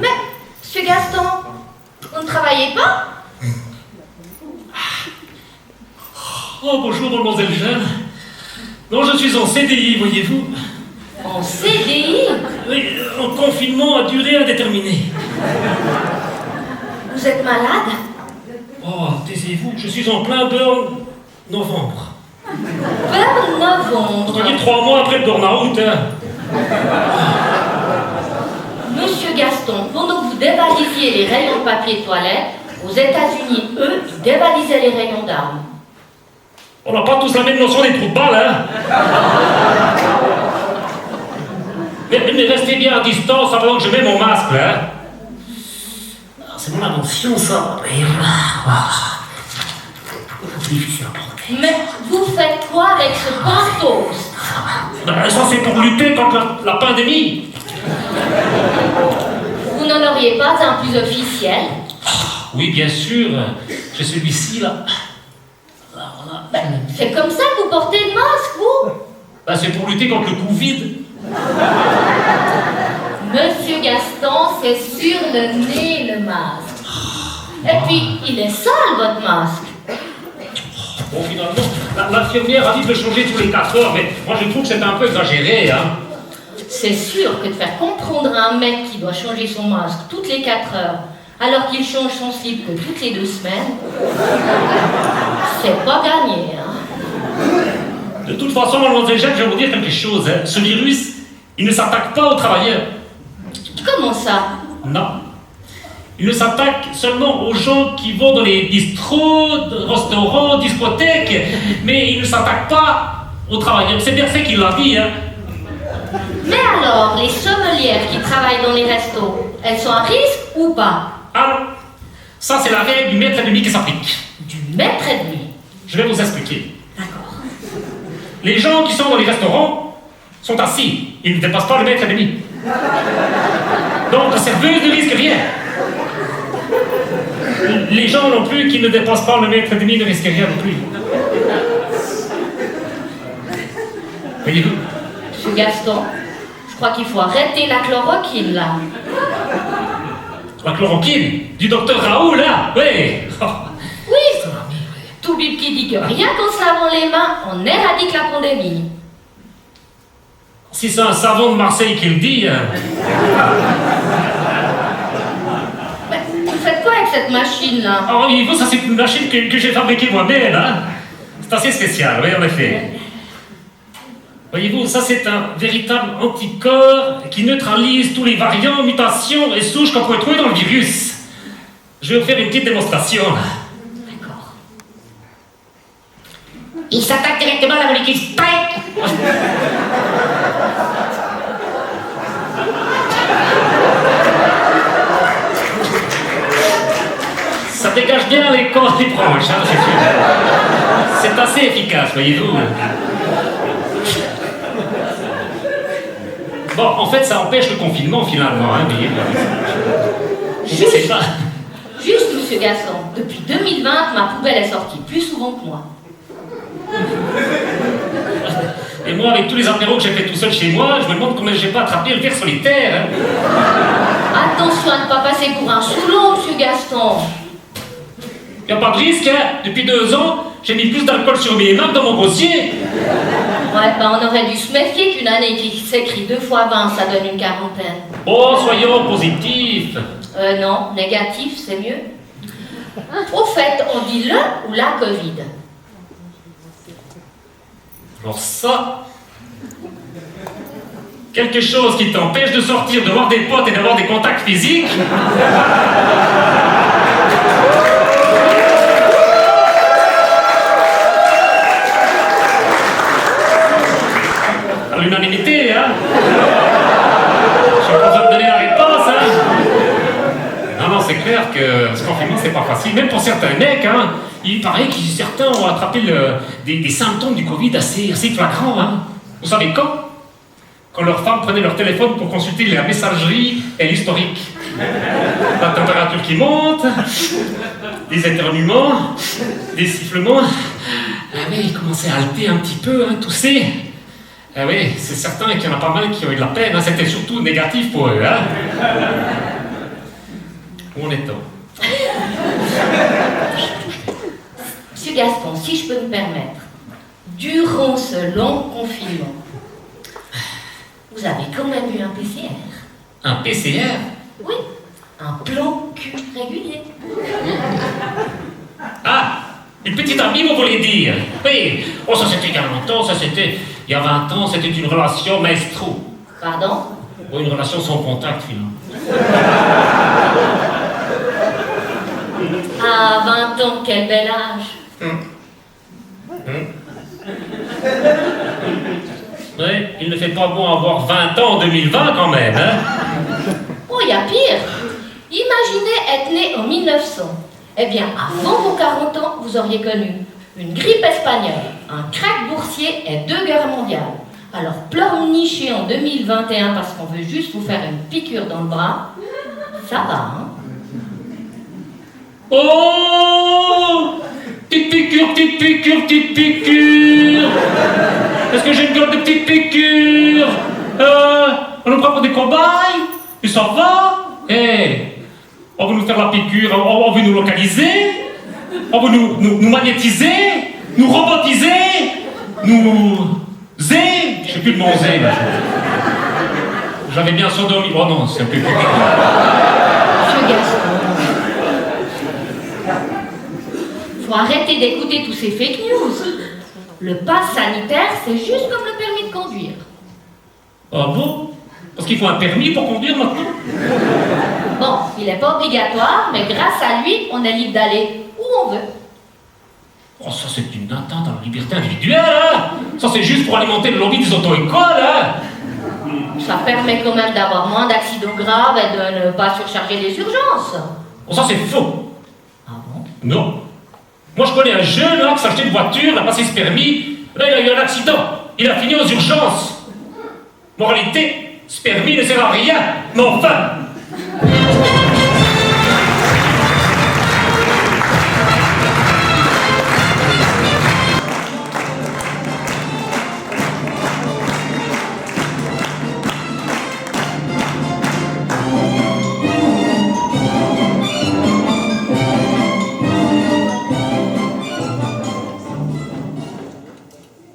Mais, monsieur Gaston, vous ne travaillez pas? Oh, bonjour, mademoiselle Jeanne. Non, je suis en CDI, voyez-vous. En CDI? Oui, en confinement à durée indéterminée. Vous êtes malade? Oh, taisez-vous, je suis en plein burn novembre. Vers novembre. C'est-à-dire 3 mois après le burn-out, hein. Monsieur Gaston, pendant que vous dévalisiez les rayons de papier toilette, aux États-Unis, eux, ils dévalisaient les rayons d'armes. On n'a pas tous la même notion des trous de balles, hein. Mais restez bien à distance avant que je mette mon masque, là. C'est mon invention, ça. C'est difficile à porter. Mais vous faites quoi avec ce pantos? Ben, ça, c'est pour lutter contre la pandémie. Vous n'en auriez pas un plus officiel? Oui, bien sûr. J'ai celui-ci, là. Ben, c'est comme ça que vous portez le masque, vous? Ben, c'est pour lutter contre le Covid. Monsieur Gaston, c'est sur le nez, le masque. Et puis, il est sale, votre masque. Bon, finalement, l'infirmière a dit de le changer tous les 4 heures, mais moi, je trouve que c'est un peu exagéré, hein. C'est sûr que de faire comprendre à un mec qui doit changer son masque toutes les 4 heures, alors qu'il change son slip que toutes les 2 semaines, c'est pas gagné, hein. De toute façon, mademoiselle Jacques, je vais vous dire quelque chose, hein. Ce virus, il ne s'attaque pas aux travailleurs. Comment ça? Non. Il ne s'attaque seulement aux gens qui vont dans les bistrots, restaurants, discothèques, mais il ne s'attaque pas aux travailleurs. C'est bien fait qu'il l'a dit, hein. Mais alors, les sommelières qui travaillent dans les restos, elles sont à risque ou pas? Alors, ça c'est la règle du mètre et demi qui s'applique. Du mètre et demi? Je vais vous expliquer. D'accord. Les gens qui sont dans les restaurants sont assis. Ils ne dépassent pas le mètre et demi. Donc la serveuse ne risque rien. Les gens non plus qui ne dépassent pas le mètre et demi ne risquent rien non plus. Voyez-vous? Monsieur Gaston, je crois qu'il faut arrêter la chloroquine, là. La chloroquine du docteur Raoult, là. Oui. Oh. Oui, tout bip qui dit que rien qu'en se lavant les mains, on éradique la pandémie. Si c'est un savant de Marseille qui le dit... Mais vous faites quoi avec cette machine-là? Oh, voyez-vous, ça c'est une machine que j'ai fabriquée moi-même, hein. C'est assez spécial, oui, en effet. Voyez-vous, ça c'est un véritable anticorps qui neutralise tous les variants, mutations et souches qu'on pourrait trouver dans le virus. Je vais vous faire une petite démonstration. D'accord. Il s'attaque directement à la molécule spike. Ça dégage bien les corps des proches, hein, c'est assez efficace, voyez-vous. Bon, en fait, ça empêche le confinement, finalement, hein, mais... Juste, monsieur Gaston, depuis 2020, ma poubelle est sortie plus souvent que moi. Et moi, avec tous les apéros que j'ai fait tout seul chez moi, je me demande comment j'ai pas attrapé le ver solitaire, hein. Attention à ne pas passer pour un saoulon, monsieur Gaston. Y a pas de risque, hein. Depuis 2 ans, j'ai mis plus d'alcool sur mes mains que dans mon dossier. Ouais, ben on aurait dû se méfier qu'une année qui s'écrit 2 fois 20, ça donne une quarantaine. Oh, soyons positifs. Non, négatif, c'est mieux. Au fait, on dit le ou la Covid? Alors ça... Quelque chose qui t'empêche de sortir, de voir des potes et d'avoir des contacts physiques. À l'unanimité, hein. Je suis pas besoin de donner la réponse, hein. Non, c'est clair que ce confinement, c'est pas facile. Même pour certains mecs, hein. Il paraît que certains ont attrapé des symptômes du Covid assez flagrants, hein. Vous savez quand? Quand leurs femmes prenaient leur téléphone pour consulter la messagerie et l'historique. La température qui monte, des éternuements, des sifflements. Ah oui, il commençait à halter un petit peu, hein, tousser. Eh oui, c'est certain qu'il y en a pas mal qui ont eu de la peine, hein. C'était surtout négatif pour eux, hein. Où en est-on? Monsieur Gaston, si je peux me permettre, durant ce long confinement, vous avez quand même eu un PCR. Un PCR? Oui, un plan cul régulier. Ah, une petite amie, vous voulez dire? Oui. Oh, ça c'était il y a longtemps, ça c'était... Il y a 20 ans, c'était une relation maestro. Pardon? Oh, une relation sans contact, finalement. À 20 ans, quel bel âge. Oui, il ne fait pas bon avoir 20 ans en 2020 quand même, hein? Oh, il y a pire. Imaginez être né en 1900. Eh bien, avant vos 40 ans, vous auriez connu une grippe espagnole, un krach boursier et 2 guerres mondiales. Alors, pleurnichez en 2021 parce qu'on veut juste vous faire une piqûre dans le bras, ça va, hein? Oh! Petite piqûre, petite piqûre, petite piqûre! Est-ce que j'ai une gueule de petite piqûre? On nous prend pour des cobayes? Et ça va? On veut nous faire la piqûre, on veut nous localiser, on veut nous magnétiser, nous robotiser, je sais plus de mon zé, là. J'avais bien sodomie. Oh non, c'est un peu compliqué. Monsieur Gaston, faut arrêter d'écouter tous ces fake news. Le pass sanitaire, c'est juste comme le permis de conduire. Ah bon? Parce qu'il faut un permis pour conduire maintenant? Bon, il n'est pas obligatoire, mais grâce à lui, on est libre d'aller où on veut. Oh, ça c'est une atteinte à la liberté individuelle, hein? Ça c'est juste pour alimenter le lobby des auto-écoles, hein? Ça permet quand même d'avoir moins d'accidents graves et de ne pas surcharger les urgences. Oh, ça c'est faux. Ah bon? Non. Moi je connais un jeune là qui s'est acheté une voiture, il a passé ce permis, là il a eu un accident, il a fini aux urgences. Moralité, ce permis ne sert à rien, mais enfin,